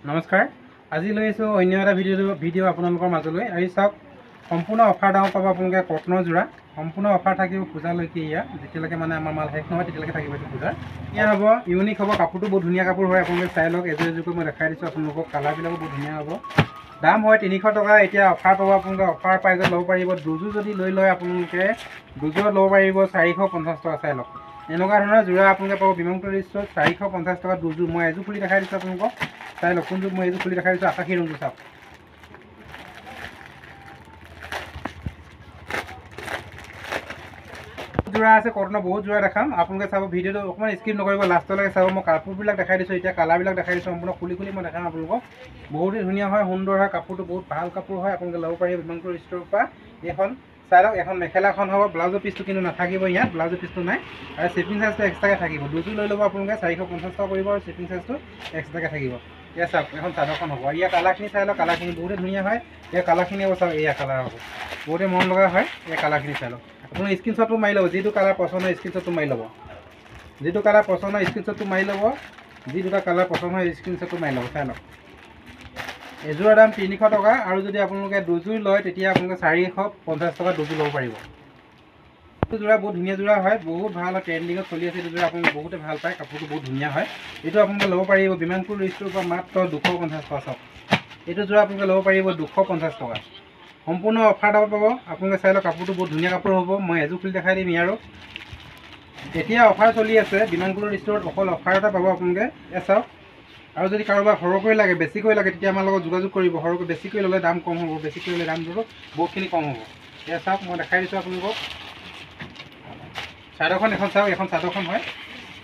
নমস্কাৰ আজি লৈ আছো অন্য এটা ভিডিঅ' আপোনালোকৰ মাজলৈ আহি চাওক সম্পূৰ্ণ অফাৰ দাম পাব আপোনালোকে কটনৰ যোৰা সম্পূৰ্ণ অফাৰ থাকিব পূজালৈকে ইয়া যেতিয়ালৈকে মানে আমাৰ মাল শেষ নহয় তেতিয়ালৈকে থাকিব এইটো পূজাৰ ইয়া হ'ব ইউনিক হ'ব কাপোৰটো বহুত ধুনীয়া কাপোৰ হয় আপোনালোকে চাই লওক এযোৰ এযোৰকৈ মই দেখাই দিছোঁ আপোনালোকক কালাৰবিলাকো বহুত ধুনীয়া হ'ব দাম হয় 300 টকা এতিয়া অফাৰ পাব আপোনালোকে অফাৰ প্ৰাইজত ল'ব পাৰিব দুযোৰ যদি লৈ লয় আপোনালোকে দুযোৰত ল'ব পাৰিব 450 টকা চাই লওক এনেকুৱা ধৰণৰ যোৰা আপোনালোকে পাব বিমংটো ৰিষ্টত 450 টকা দুযোৰ মই এযোৰ খুলি দেখাই দিছোঁ আপোনালোকক চাই লওক কোনযোৰ মই এযোৰ খুলি দেখাই দিছোঁ আকাশী ৰংটো চাওক যোৰা আছে কটনৰ বহুত যোৰা দেখাম আপোনালোকে চাব ভিডিঅ'টো অকণমান স্কিপ নকৰিব লাষ্টলৈকে চাব মই কাপোৰবিলাক দেখাই দিছোঁ এতিয়া কালাৰবিলাক দেখাই দিছোঁ সম্পূৰ্ণ খুলি মই দেখাম আপোনালোকক বহুতেই ধুনীয়া হয় সুন্দৰ হয় কাপোৰটো বহুত ভাল কাপোৰ হয় আপোনালোকে ল'ব পাৰিব বিমংটো ৰিষ্টৰ পৰা এইখন চাই লওক এখন মেখেলাখন হ'ব ব্লাউজৰ পিচটো কিন্তু নাথাকিব ইয়াত ব্লাউজৰ পিচটো নাই আৰু শ্বিপিং চাৰ্জটো এক্সট্ৰাকৈ থাকিব দুযোৰ লৈ ল'ব আপোনালোকে 450 টকা কৰিব আৰু শ্বিপিং চাৰ্জটো এক্সট্ৰাকৈ থাকিব এয়া চাওক এখন চাদৰখন হ'ব ইয়াৰ কালাৰখিনি চাই লওক কালাৰখিনি বহুতেই ধুনীয়া হয় ইয়াৰ কালাৰখিনি হ'ব চাওক এয়া কালাৰ হ'ব বহুতেই মন লগা হয় এই কালাৰখিনি চাই লওক আপুনি স্ক্ৰীনশ্বটটো মাৰি ল'ব যিটো কালাৰ পচন্দ হয় স্ক্ৰীনশ্বটটো মাৰি ল'ব যিটো কালাৰ পচন্দ হয় স্ক্ৰীনশ্বটটো মাৰি ল'ব যি দুটা কালাৰ পচন্দ হয় স্ক্ৰীনশ্বটটো মাৰি ল'ব চাই লওক এযোৰৰ দাম 300 টকা আৰু যদি আপোনালোকে দুযোৰ লয় তেতিয়া আপোনালোকে 450 টকা দুযোৰ ল'ব পাৰিব এইটো যোৰা বহুত ধুনীয়া যোৰা হয় বহুত ভাল হয় ট্ৰেণ্ডিঙত চলি আছে এইটো যোৰা আপোনালোকে বহুতে ভাল পায় কাপোৰটো বহুত ধুনীয়া হয় এইটো আপোনালোকে ল'ব পাৰিব বিমানপুৰ ৰিষ্টৰ পৰা মাত্ৰ 250 টকা চাওক এইটো যোৰা আপোনালোকে ল'ব পাৰিব 250 টকা সম্পূৰ্ণ অফাৰ দামত পাব আপোনালোকে চাই লওক কাপোৰটো বহুত ধুনীয়া কাপোৰ হ'ব মই এযোৰ খুলি দেখাই দিম ইয়াৰো এতিয়া অফাৰ চলি আছে বিমানপুৰ ৰিষ্টৰত অকল অফাৰ এটা পাব আপোনালোকে এয়া চাওক আৰু যদি কাৰোবাৰ সৰহকৈ লাগে বেছিকৈ লাগে তেতিয়া আমাৰ লগত যোগাযোগ কৰিব সৰহকৈ বেছিকৈ ল'লে দাম কম হ'ব বেছিকৈ ল'লে দামটো বহুতখিনি কম হ'ব এয়া চাওক মই দেখাই দিছোঁ আপোনালোকক চাদৰখন এখন চাওক এখন চাদৰখন হয়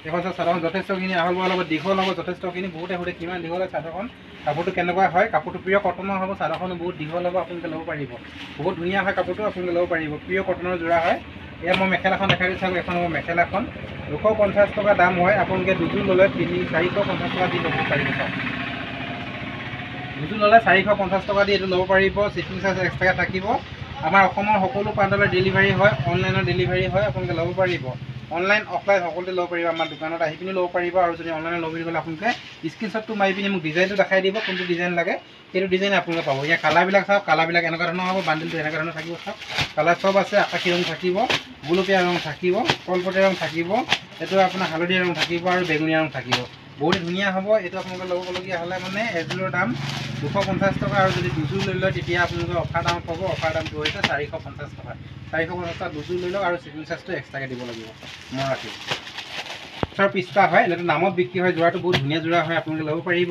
এখন চাওক চাদৰখন যথেষ্টখিনি আহল বহল হ'ব দীঘল হ'ব যথেষ্টখিনি বহুতে সুধে কিমান দীঘল হয় চাদৰখন কাপোৰটো কেনেকুৱা হয় কাপোৰটো প্ৰিয় কটনৰ হ'ব চাদৰখনো বহুত দীঘল হ'ব আপোনালোকে ল'ব পাৰিব বহুত ধুনীয়া হয় কাপোৰটো আপোনালোকে ল'ব পাৰিব প্ৰিয় কটনৰ যোৰা হয় এয়া মই মেখেলাখন দেখাই দিছোঁ এখন হ'ব মেখেলাখন 250 টকা দাম হয় আপোনালোকে দুযোৰ ল'লে 450 টকা দি ল'ব পাৰিব চাওক দুযোৰ ল'লে 450 টকা দি এইটো ল'ব পাৰিব শ্বিপিং চাৰ্জ এক্সট্ৰাকৈ থাকিব আমাৰ অসমৰ সকলো প্ৰান্তলৈ ডেলিভাৰী হয় অনলাইনৰ ডেলিভাৰী হয় আপোনালোকে ল'ব পাৰিব অনলাইন অফলাইন সকলোতে ল'ব পাৰিব আমাৰ দোকানত আহি পিনি ল'ব পাৰিব আৰু যদি অনলাইনত ল'ব বুলি ক'লে আপোনালোকে স্ক্ৰীনশ্বটটো মাৰি পিনি মোক ডিজাইনটো দেখাই দিব কোনটো ডিজাইন লাগে সেইটো ডিজাইন আপোনালোকে পাব ইয়াৰ কালাৰবিলাক চাওক কালাৰবিলাক এনেকুৱা ধৰণৰ হ'ব বান্ডিলটো এনেকুৱা ধৰণৰ থাকিব চাওক কালাৰ চব আছে আকাশী ৰং থাকিব গুলপীয়া ৰং থাকিব কলপতীয়া ৰং থাকিব এইটো আপোনাৰ হালধীয়া ৰং থাকিব আৰু বেঙুনীয়া ৰং থাকিব বহুত ধুনীয়া হ'ব এইটো আপোনালোকে ল'বলগীয়া হ'লে মানে এযোৰৰ দাম 250 টকা আৰু যদি দুযোৰ লৈ লয় তেতিয়া আপোনালোকে অফাৰ দাম পাব অফাৰ দামটো হৈছে 450 টকা 450 টকা দুযোৰ লৈ লওক আৰু শ্বিপিং চাৰ্জটো এক্সট্ৰাকৈ দিব লাগিব মই ৰাখিম চাৰ পিস্তা হয় এইটো নামত বিক্ৰী হয় যোৰাটো বহুত ধুনীয়া যোৰা হয় আপোনালোকে ল'ব পাৰিব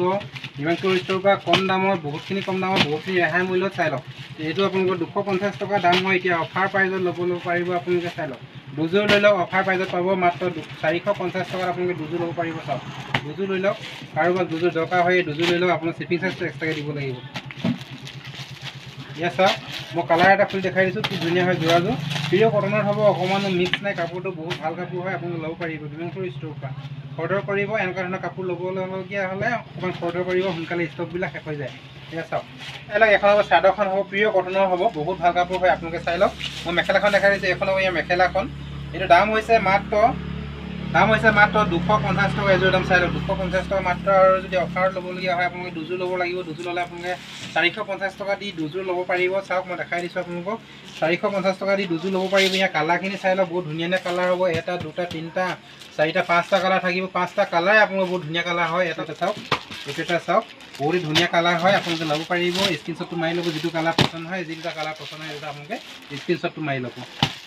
বিমানপুৰ ৰিষ্টৰ পৰা কম দামৰ বহুতখিনি কম দামৰ বহুতখিনি ৰেহাই মূল্যত চাই লওক এইটো আপোনালোকৰ 250 টকা দাম হয় এতিয়া অফাৰ প্ৰাইজত ল'ব পাৰিব আপোনালোকে চাই লওক দুযোৰ লৈ লওক অফাৰ প্ৰাইজত পাব মাত্ৰ 450 টকাত আপোনালোকে দুযোৰ ল'ব পাৰিব চাওক দুযোৰ লৈ লওক কাৰোবাক দুযোৰ দৰকাৰ হয় দুযোৰ লৈ লওক আপোনাৰ শ্বিপিং চাৰ্জটো এক্সট্ৰাকৈ দিব লাগিব ইয়াত চাওক মই কালাৰ এটা খুলি দেখাই দিছোঁ কি ধুনীয়া হয় যোৰাযোৰ প্ৰিয় কটনত হ'ব অকণমানো মিক্স নাই কাপোৰটো বহুত ভাল কাপোৰ হয় আপোনালোকে ল'ব পাৰিব বিমংপুৰ ষ্ট'ৰৰ পৰা অৰ্ডাৰ কৰিব এনেকুৱা ধৰণৰ কাপোৰ ল'বলগীয়া হ'লে অকণমান অৰ্ডাৰ কৰিব সোনকালে ষ্টকবিলাক শেষ হৈ যায় এয়া চাওক এখন হ'ব চাদৰখন হ'ব প্ৰিয় কটনৰ হ'ব বহুত ভাল কাপোৰ হয় আপোনালোকে চাই লওক মই মেখেলাখন দেখাই দিছোঁ এখন হ'ব ইয়াৰ মেখেলাখন এইটো দাম হৈছে মাত্ৰ 250 টকা এযোৰ দাম চাই লওক 250 টকা মাত্ৰ আৰু যদি অফাৰত ল'বলগীয়া হয় আপোনালোকে দুযোৰ ল'ব লাগিব দুযোৰ ল'লে আপোনালোকে 450 টকা দি দুযোৰ ল'ব পাৰিব চাওক মই দেখাই দিছোঁ আপোনালোকক 450 টকা দি দুযোৰ ল'ব পাৰিব ইয়াৰ কালাৰখিনি চাই লওক বহুত ধুনীয়া ধুনীয়া কালাৰ হ'ব এটা দুটা তিনিটা চাৰিটা পাঁচটা কালাৰ থাকিব পাঁচটা কালাৰে আপোনালোকৰ বহুত ধুনীয়া কালাৰ হয় এটা চাওক এইটো এটা চাওক বহুত ধুনীয়া কালাৰ হয় আপোনালোকে ল'ব পাৰিব স্ক্ৰীনশ্বটটো মাৰি ল'ব যিটো কালাৰ পচন্দ হয় যি দুটা কালাৰ পচন্দ হয় সেইটো আপোনালোকে স্ক্ৰীনশ্বটটো মাৰি ল'ব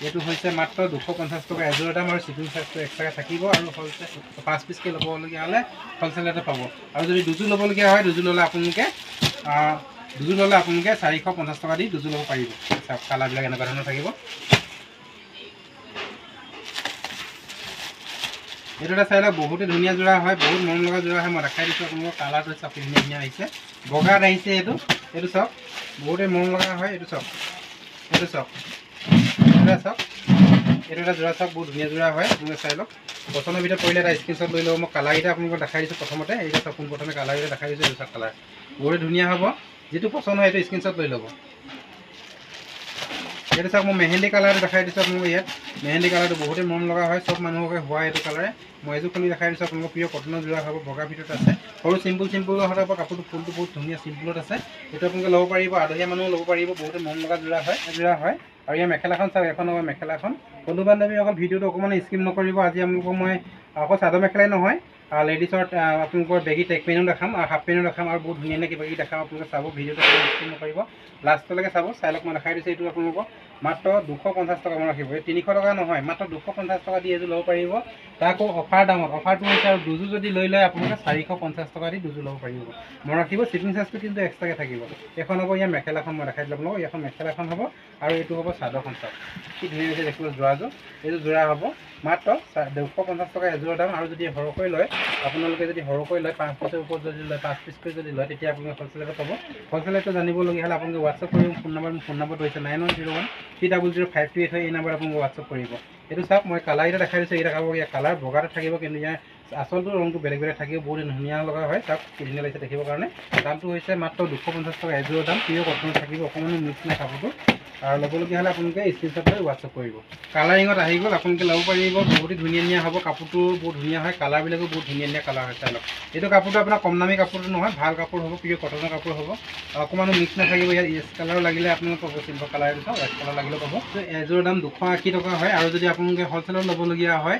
এইটো হৈছে মাত্ৰ 250 টকা এযোৰ দাম আৰু শ্বিপিং চাৰ্জটো এক্সট্ৰাকৈ থাকিব আৰু হ'লচেল 5 পিচকৈ ল'বলগীয়া হ'লে হ'লচেলতে পাব আৰু যদি দুযোৰ ল'বলগীয়া হয় দুযোৰ ল'লে আপোনালোকে 450 টকা দি দুযোৰ ল'ব পাৰিব চাওক কালাৰবিলাক এনেকুৱা ধৰণৰ থাকিব এইটো এটা চাই লওক বহুতে ধুনীয়া যোৰা হয় বহুত মন লগা যোৰা হয় মই দেখাই দিছোঁ আপোনালোকৰ কালাৰটো চাওক ধুনীয়া ধুনীয়া আহিছে বগাত আহিছে এইটো চাওক বহুতে মন লগা হয় এইটো চাওক এইটো চাওক এইটো এটা যোৰা চাওক বহুত ধুনীয়া যোৰা হয় আপোনালোকে চাই লওক পচন্দৰ ভিতৰত পৰিলে এটা স্ক্ৰীনশ্বট লৈ ল'ব মই কালাৰকেইটা আপোনালোকক দেখাই দিছোঁ প্ৰথমতে এইকেইটা চাওক পোনপ্ৰথমে কালাৰকেইটা দেখাই দিছোঁ এইটো চাওক কালাৰ বহুত ধুনীয়া হ'ব যিটো পচন্দ হয় এইটো স্ক্ৰীনশ্বট লৈ ল'ব এইটো চাওক মই মেহেন্দি কালাৰটো দেখাই দিছোঁ আপোনালোকক ইয়াত মেহেন্দি কালাৰটো বহুতেই মৰম লগা হয় চব মানুহকে হোৱা এইটো কালাৰে মই এযোৰ খুলি দেখাই দিছোঁ আপোনালোকক প্ৰিয় কটনৰ যোৰা হ'ব বগা ভিতৰত আছে সৰু চিম্পুল হ'ব কাপোৰটো ফুলটো বহুত ধুনীয়া চিম্পুলত আছে এইটো আপোনালোকে ল'ব পাৰিব আদহীয়া মানুহ ল'ব পাৰিব বহুতে মৰম লগা যোৰা হয় আৰু ইয়াৰ মেখেলাখন চাওক এখন হ'ব মেখেলাখন বন্ধু বান্ধৱী অকল ভিডিঅ'টো অকণমান স্কিপ নকৰিব আজি আপোনালোকক মই অকল চাদৰ মেখেলাই নহয় লেডিছৰ আপোনালোকৰ বেগী টেক পেনো দেখাম আৰু হাফ পেনো দেখাম আৰু বহুত ধুনীয়া কিবা কিবি দেখাম আপোনালোকে চাব ভিডিঅ'টো স্কিপ নকৰিব লাষ্টলৈকে চাব চাই লওক মই দেখাই দিছোঁ এইটো আপোনালোকক মাত্ৰ 250 টকা মই ৰাখিব এই 300 টকা নহয় মাত্ৰ 250 টকা দি এযোৰ ল'ব পাৰিব তাকো অফাৰ দামত অফাৰটো হৈছে আৰু দুযোৰ যদি লৈ লয় আপোনালোকে 450 টকা দি দুযোৰ ল'ব পাৰিব মই ৰাখিব শ্বিপিং চাৰ্জটো কিন্তু এক্সট্ৰাকৈ থাকিব এখন হ'ব ইয়াৰ মেখেলাখন মই দেখাই দিলোঁ আপোনালোকক এখন মেখেলাখন হ'ব আৰু এইটো হ'ব চাদৰখন চাওক কি ধুনীয়া হৈছে দেখিব যোৰাযোৰ এইযোৰ যোৰা হ'ব মাত্ৰ 250 টকা এযোৰৰ দাম আৰু যদি সৰহকৈ লয় আপোনালোকে যদি সৰহকৈ লয় 5 পিছৰ ওপৰত যদি লয় 5 পিছকৈ যদি লয় তেতিয়া আপোনালোকে হ'লচেলতে পাব হ'লচেলটো জানিবলগীয়া হ'লে আপোনালোকে হোৱাটছআপ কৰিব ফোন নম্বৰটো হৈছে 9101300358 হয় এই নম্বৰ আপোনালোকে হোৱাটছআপ কৰিব এইটো চাওক মই কালাৰ এটা দেখাই দিছোঁ এইটা কালাৰ বগাটো থাকিব কিন্তু ইয়াৰ আচলটো ৰংটো বেলেগ থাকিব বহুত ধুনীয়া লগা হয় চাওক ধুনীয়া লাগিছে দেখিবৰ কাৰণে দামটো হৈছে মাত্ৰ 250 টকা এযোৰৰ দাম প্ৰিয় কটনত থাকিব অকণমানো মিক্স নাই কাপোৰটো আৰু ল'বলগীয়া হ'লে আপোনালোকে স্ক্ৰীনশ্বট লৈ হোৱাটছআপ কৰিব কালাৰিঙত আহি গ'ল আপোনালোকে ল'ব পাৰিব বহুতেই ধুনীয়া হ'ব কাপোৰটো বহুত ধুনীয়া হয় কালাৰবিলাকো বহুত ধুনীয়া কালাৰ হয় চাই লওক এইটো কাপোৰটো আপোনাৰ কম দামী কাপোৰটো নহয় ভাল কাপোৰ হ'ব প্ৰিয় কটনৰ কাপোৰ হ'ব অকণমানো মিক্স নাথাকিব ইয়াত য়েছ কালাৰ লাগিলে আপোনালোকে পাব চিম্পল কালাৰ চাওক ৰেড কালাৰ লাগিলেও পাব এযোৰৰ দাম 280 টকা হয় আৰু যদি আপোনালোকে হ'লচেলত ল'বলগীয়া হয়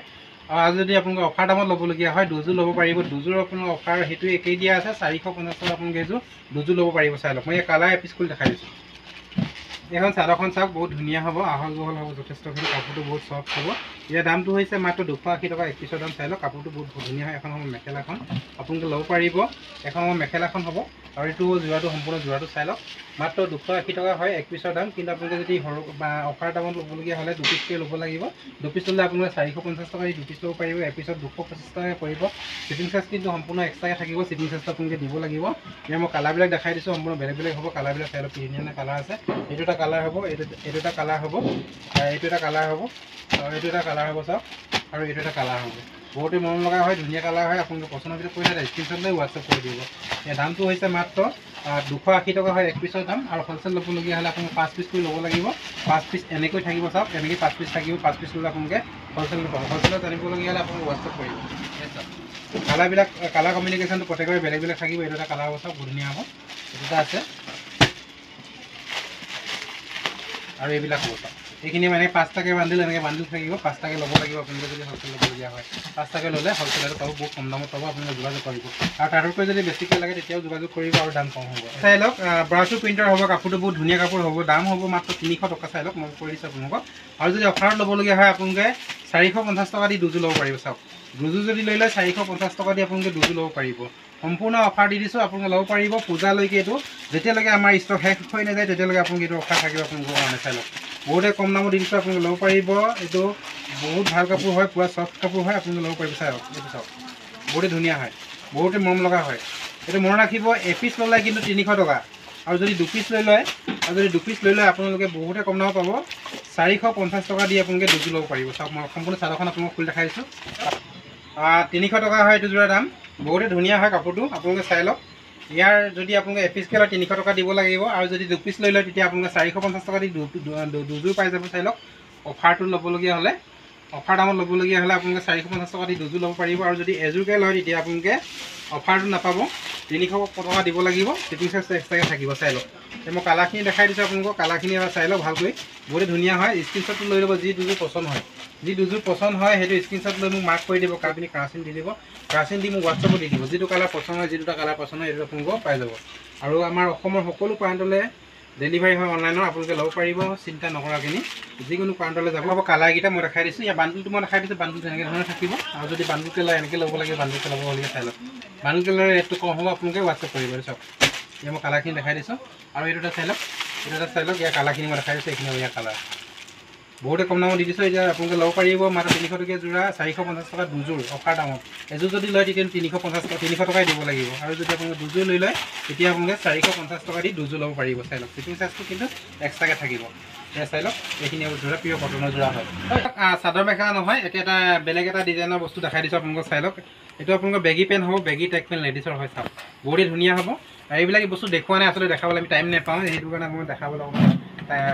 আৰু যদি আপোনালোকে অফাৰ দামত ল'বলগীয়া হয় দুযোৰ ল'ব পাৰিব দুযোৰ আপোনাৰ অফাৰ সেইটো একেই দিয়া আছে 450 টকা আপোনালোকে এযোৰ দুযোৰ ল'ব পাৰিব চাই লওক মই এই কালাৰ এপিচ খুলি দেখাই দিছোঁ এখন চাদৰখন চাওক বহুত ধুনীয়া হ'ব আহল বহল হ'ব যথেষ্টখিনি কাপোৰটো বহুত চফ্ট হ'ব ইয়াৰ দামটো হৈছে মাত্ৰ 280 টকা এক পিছৰ দাম চাই লওক কাপোৰটো বহুত ধুনীয়া হয় এখন হ'ব মেখেলাখন আপোনালোকে ল'ব পাৰিব এখন হ'ব মেখেলাখন হ'ব আৰু এইটো যোৰাটো সম্পূৰ্ণ যোৰাটো চাই লওক মাত্ৰ 280 টকা হয় এক পিছৰ দাম কিন্তু আপোনালোকে যদি সৰু বা অফাৰ দামত ল'বলগীয়া হ'লে 2 পিছকৈ ল'ব লাগিব 2 পিছ ল'লে আপোনালোকে 450 টকা দি 2 পিছ ল'ব পাৰিব এপিছত 225 টকা পৰিব শ্বিপিং চাৰ্জ কিন্তু সম্পূৰ্ণ এক্সট্ৰাকৈ থাকিব শ্বিপিং চাৰ্জটো আপোনালোকে দিব লাগিব ইয়াৰ মই কালাৰবিলাক দেখাই দিছোঁ সম্পূৰ্ণ বেলেগ হ'ব কালাৰবিলাক চাই লওক ধুনীয়া কালাৰ আছে এইটো এটা কালাৰ হ'ব এইটো এটা কালাৰ হ'ব এইটো এটা কালাৰ হ'ব আৰু এইটো এটা কালাৰ হ'ব চাওক আৰু এইটো এটা কালাৰ হ'ব বহুতেই মৰম লগা হয় ধুনীয়া কালাৰ হয় আপোনালোকে পচন্দৰ ভিতৰত কৰি থাকে স্ক্ৰীনশ্বট লৈ হোৱাটছআপ কৰি দিব ইয়াৰ দামটো হৈছে মাত্ৰ 280 টকা হয় এক পিছৰ দাম আৰু হ'লচেল ল'বলগীয়া হ'লে আপোনালোকে 5 পিছ কৰি ল'ব লাগিব 5 পিছ এনেকৈ থাকিব চাওক এনেকৈ 5 পিছ থাকিব 5 পিছ ল'লে আপোনালোকে হ'লচেল পাব হ'লচেলত জানিবলগীয়া হ'লে আপোনালোকে হোৱাটছআপ কৰিব কালাৰবিলাক কালাৰ কমিউনিকেশ্যনটো প্ৰত্যেকৰে বেলেগ থাকিব এইটো এটা কালাৰ হ'ব চাওক ধুনীয়া হ'ব এইটো এটা আছে আৰু এইবিলাক হ'ব চাওক এইখিনি মানে 5টাকৈ বান্ডিল এনেকৈ বান্ডিল থাকিব 5টাকৈ ল'ব লাগিব আপোনালোকে যদি হ'লচেল ল'বলগীয়া হয় 5টাকৈ ল'লে হ'লচেলতে পাব বহুত কম দামত পাব আপোনালোকে যোগাযোগ কৰিব আৰু তাতকৈ যদি বেছিকৈ লাগে তেতিয়াও যোগাযোগ কৰিব আৰু দাম কম হ'ব চাই লওক ব্ৰাউজটো প্ৰিণ্টাৰ হ'ব কাপোৰটো বহুত ধুনীয়া কাপোৰ হ'ব দাম হ'ব মাত্ৰ 300 টকা চাই লওক মই কৰি দিছোঁ আপোনালোকক আৰু যদি অফাৰত ল'বলগীয়া হয় আপোনালোকে 450 টকা দি দুযোৰ ল'ব পাৰিব চাওক দুযোৰ যদি লৈ লয় 450 টকা দি আপোনালোকে দুযোৰ ল'ব পাৰিব সম্পূৰ্ণ অফাৰ দি দিছোঁ আপোনালোকে ল'ব পাৰিব পূজালৈকে এইটো যেতিয়ালৈকে আমাৰ ষ্টক শেষ হৈ নাযায় তেতিয়ালৈকে আপোনালোকে এইটো অফাৰ থাকিব আপোনালোকৰ কাৰণে চাই লওক বহুতে কম দামত দি দিছোঁ আপোনালোকে ল'ব পাৰিব এইটো বহুত ভাল কাপোৰ হয় পূৰা চফ্ট কাপোৰ হয় আপোনালোকে ল'ব পাৰিব চাই লওক এইটো চাওক বহুতে ধুনীয়া হয় বহুতে মৰম লগা হয় এইটো মনত ৰাখিব এপিচ ল'লে কিন্তু 300 টকা আৰু যদি 2 পিছ লৈ লয় আপোনালোকে বহুতে কম দামত পাব 450 টকা দি আপোনালোকে দুযোৰ ল'ব পাৰিব চাওক মই সম্পূৰ্ণ চাদৰখন আপোনালোকক খুলি দেখাই দিছোঁ 300 টকা হয় এইটো যোৰা দাম বহুতে ধুনীয়া হয় কাপোৰটো আপোনালোকে চাই লওক ইয়াৰ যদি আপোনালোকে এপিচকৈ লয় 300 টকা দিব লাগিব আৰু যদি 2 পিছ লৈ লয় তেতিয়া আপোনালোকে 450 টকা দি দুযোৰ পাই যাব চাই লওক অফাৰটো ল'বলগীয়া হ'লে অফাৰ দামত ল'বলগীয়া হ'লে আপোনালোকে 450 টকা দি দুযোৰ ল'ব পাৰিব আৰু যদি এযোৰকৈ লয় তেতিয়া আপোনালোকে অফাৰটো নাপাব 300 টকা দিব লাগিব শ্বিপিং চাৰ্জ এক্সট্ৰাকৈ থাকিব চাই লওক মই কালাৰখিনি দেখাই দিছোঁ আপোনালোকক কালাৰখিনি চাই লওক ভালকৈ বহুতে ধুনীয়া হয় স্ক্ৰীনশ্বটটো লৈ ল'ব যি দুযোৰ পচন্দ হয় সেইটো স্ক্ৰীনশ্বট লৈ মোক মাৰ্ক কৰি দিব আপুনি কালাৰচিন দি দিব কালাৰচিন দি মোক হোৱাটছআপত দি দিব যিটো কালাৰ পচন্দ হয় যিটো কালাৰ পচন্দ হয় এইটো আপোনালোকক পাই যাব আৰু আমাৰ অসমৰ সকলো প্ৰান্তলৈ ডেলিভাৰী হয় অনলাইনত আপোনালোকে ল'ব পাৰিব চিন্তা নকৰাখিনি যিকোনো প্ৰান্তলৈ যাব হ'ব কালাৰকেইটা মই দেখাই দিছোঁ ইয়াৰ বান্ডুলটো মই দেখাই দিছোঁ বান্ডুলটো এনেকৈ ধৰণে থাকিব আৰু যদি বান্ডুলকৈ লয় এনেকৈ ল'ব লাগে বান্ডুলকৈ ল'বলগীয়া চাই লওক বান্ডুলকৈ ল'লে ৰেটটো কম হ'ব আপোনালোকে হোৱাটছআপ কৰিব চাওক ইয়াৰ মই কালাৰখিনি দেখাই দিছোঁ আৰু এইটো এটা চাই লওক ইয়াৰ কালাৰখিনি মই দেখাই দিছোঁ এইখিনি ইয়াৰ কালাৰ বহুতে কম দামত দি দিছোঁ এতিয়া আপোনালোকে ল'ব পাৰিব মাত্ৰ 300 টকীয়া যোৰা 450 টকা দুযোৰ অফাৰ দামত এযোৰ যদি লয় তেতিয়া 300 টকাই দিব লাগিব আৰু যদি আপোনালোকে দুযোৰ লৈ লয় তেতিয়া আপোনালোকে 450 টকা দি দুযোৰ ল'ব পাৰিব চাই লওক শ্বিপিং চাৰ্জটো কিন্তু এক্সট্ৰাকৈ থাকিব এয়া চাই লওক এইখিনি যোৰা প্ৰিয় কটনৰ যোৰা হয় চাদৰ মেখেলা নহয় এটা বেলেগ এটা ডিজাইনৰ বস্তু দেখাই দিছোঁ আপোনালোকক চাই লওক এইটো আপোনালোকৰ বেগী পেণ্ট হ'ব বেগী টেক পেণ্ট লেডিছৰ হয় চাওক বহুতেই ধুনীয়া হ'ব আৰু এইবিলাক বস্তু দেখুওৱা নাই আচলতে দেখাবলৈ আমি টাইম নাপাওঁ সেইটো কাৰণে মই দেখাবলৈ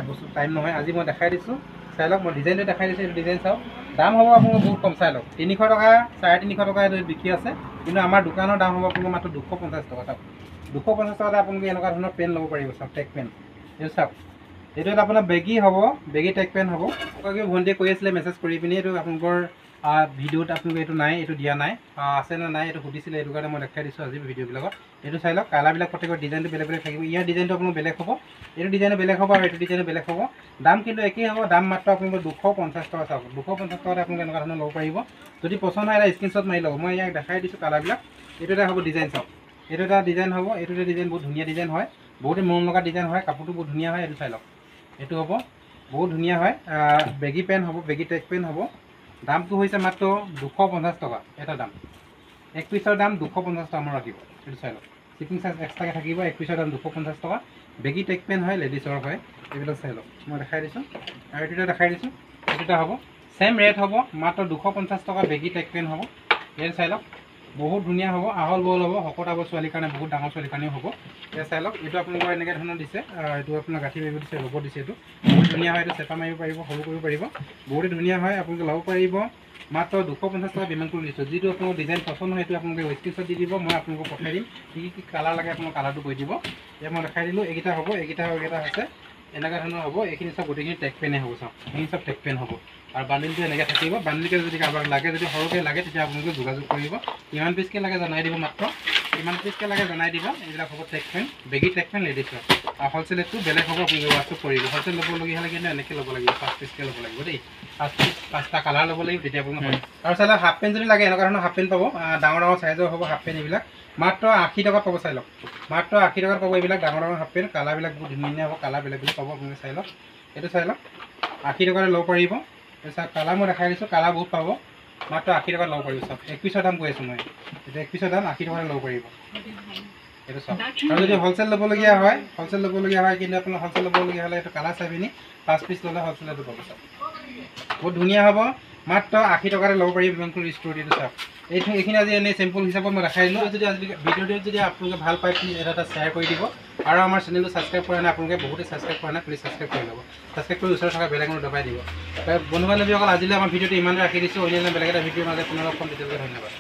বস্তু টাইম নহয় আজি মই দেখাই দিছোঁ চাই লওক মই ডিজাইনটো দেখাই দিছোঁ এইটো ডিজাইন চাওক দাম হ'ব আপোনালোকৰ বহুত কম চাই লওক 300 টকা 350 টকা এইটো বিক্ৰী আছে কিন্তু আমাৰ দোকানৰ দাম হ'ব আপোনালোকৰ মাত্ৰ 250 টকা চাওক 250 টকাতে আপোনালোকে এনেকুৱা ধৰণৰ পেন ল'ব পাৰিব চাওক টেক পেন এইটো চাওক এইটো এটা আপোনাৰ বেগী হ'ব বেগী টেক পেন হ'ব আপোনালোকে ভণ্টিয়ে কৈ আছিলে মেছেজ কৰি পিনি এইটো আপোনালোকৰ ভিডিঅ'ত আপোনালোকে এইটো নাই এইটো দিয়া নাই আছে নে নাই এইটো সুধিছিলে এইটো কাৰণে মই দেখাই দিছোঁ আজি ভিডিঅ'বিলাকত এইটো চাই লওক কালাৰবিলাক প্ৰত্যেকৰ ডিজাইনটো বেলেগ বেলেগ থাকিব ইয়াৰ ডিজাইনটো আপোনাৰ বেলেগ হ'ব এইটো ডিজাইনো বেলেগ হ'ব আৰু এইটো ডিজাইনো বেলেগ হ'ব দাম কিন্তু একেই হ'ব দাম মাত্ৰ আপোনালোকৰ 250 টকা চাওক 250 টকাতে আপোনালোকে এনেকুৱা ধৰণৰ ল'ব পাৰিব যদি পচন্দ হয় এটা স্ক্ৰীনশ্বট মাৰি ল'ব মই ইয়াক দেখাই দিছোঁ কালাৰবিলাক এইটো এটা হ'ব ডিজাইন চাওক এইটো এটা ডিজাইন হ'ব এইটো এটা ডিজাইন বহুত ধুনীয়া ডিজাইন হয় বহুতে মৰম লগা ডিজাইন হয় কাপোৰটো বহুত ধুনীয়া হয় এইটো চাই লওক এইটো হ'ব বহুত ধুনীয়া হয় বেগী পেন হ'ব বেগী টেক পেন হ'ব দামটো হৈছে মাত্ৰ 250 টকা এটা দাম এক পিচৰ দাম 250 টকা মই ৰাখিব এইটো চাই লওক শ্বিপিং চাৰ্জ এক্সট্ৰাকৈ থাকিব এক পিচৰ দাম 250 টকা বেগী টেক পেন হয় লেডিছৰ হয় এইবিলাক চাই লওক মই দেখাই দিছোঁ আৰু এইটো দেখাই দিছোঁ এইটো হ'ব ছেম ৰেট হ'ব মাত্ৰ 250 টকা বেগী টেক পেন হ'ব এইটো চাই লওক বহুত ধুনীয়া হ'ব আহল বহল হ'ব শকত আব ছোৱালীৰ কাৰণে বহুত ডাঙৰ ছোৱালীৰ কাৰণেও হ'ব এই চাই লওক এইটো আপোনালোকৰ এনেকৈ ধৰণৰ দিছে এইটো আপোনাৰ গাঁঠি মাৰিব দিছে ল'ব দিছে এইটো বহুত ধুনীয়া হয় এইটো চেপা মাৰিব পাৰিব সৰু কৰিব পাৰিব বহুতে ধুনীয়া হয় আপোনালোকে ল'ব পাৰিব মাত্ৰ 250 টকা পে'মেণ্ট কৰি দিছোঁ যিটো আপোনালোকৰ ডিজাইন পচন্দ হয় সেইটো আপোনালোকে স্ক্ৰীনশ্বট দি দিব মই আপোনালোকক পঠাই দিম কি কালাৰ লাগে আপোনালোক কালাৰটো কৈ দিব এতিয়া মই দেখাই দিলোঁ এইকেইটা হ'ব এইকেইটা হৈছে এনেকুৱা ধৰণৰ হ'ব এইখিনি চব গোটেইখিনি টেক পেনে হ'ব চাওক এইখিনি চব টেক পেন হ'ব আৰু বান্ডিলটো এনেকৈ থাকিব বান্ডিলকৈ যদি কাৰোবাক লাগে যদি সৰহকৈ লাগে তেতিয়া আপোনালোকে যোগাযোগ কৰিব কিমান পিচকৈ লাগে জনাই দিব মাত্ৰ কিমান পিচকৈ লাগে জনাই দিব এইবিলাক হ'ব টেক পেন বেগী টেক পেন লেডিছৰ আৰু হ'লচেল ৰেটটো বেলেগ হ'ব আপোনালোকে হোৱাটছআপ কৰিব হ'লচেল ল'বলগীয়া হ'লে কিন্তু এনেকৈ ল'ব লাগিব 5 পিচকৈ ল'ব লাগিব দেই 5 পিচ 5টা কালাৰ ল'ব লাগিব তেতিয়া আপোনালোকে আৰু চাই লওক হাফ পেণ্ট যদি লাগে এনেকুৱা ধৰণৰ হাফ পেণ্ট পাব ডাঙৰ ডাঙৰ চাইজৰ হ'ব হাফ পেণ্ট এইবিলাক মাত্ৰ 80 টকাত পাব চাই লওক মাত্ৰ 80 টকাত পাব এইবিলাক ডাঙৰ ডাঙৰ হাফ পেণ্ট কালাৰবিলাক বহুত ধুনীয়া হ'ব কালাৰ বেলেগ বেলেগ পাব আপোনালোকে চাই লওক এইটো চাই লওক 80 টকাতে ল'ব পাৰিব চাওক কালাৰ মই দেখাই দিছোঁ কালাৰ বহুত পাব মাত্ৰ 80 টকাত ল'ব পাৰিব চাওক এক পিচৰ দাম কৈ আছোঁ মই এতিয়া এক পিচৰ দাম 80 টকাতে ল'ব পাৰিব এইটো চাওক আৰু যদি হ'লচেল ল'বলগীয়া হয় কিন্তু আপোনাৰ হ'লচেল ল'বলগীয়া হ'লে এইটো কালাৰ চাই পিনি 5 পিচ ল'লে হ'লচেলটো পাব চাওক বহুত ধুনীয়া হ'ব মাত্ৰ 80 টকাতে ল'ব পাৰিব বেংকুৰ ষ্ট'ৰিটো চাওক এইখিনি আজি এনেই চেম্পল হিচাপত মই দেখাই দিলোঁ যদি আজি ভিডিঅ'টো যদি আপোনালোকে ভাল পায় প্লিজ এটা শ্বেয়াৰ কৰি দিব আৰু আমাৰ চেনেলটো ছাবস্ক্ৰাইব কৰা নাই আপোনালোকে বহুতে ছাবস্ক্ৰাইব কৰা নাই প্লিজ ছাবস্ক্ৰাইব কৰি ল'ব ছাবস্ক্ৰাইব কৰি ওচৰত থকা বেলেগ মানুহ দবাই দিব বন্ধু বান্ধৱীসকল আজিলৈ আমাৰ ভিডিঅ'টো ইমানে ৰাখি দিছোঁ অন্যান্য বেলেগ এটা ভিডিঅ'ৰ মাজত পুনৰ লগ পাম তেতিয়ালৈকে ধন্যবাদ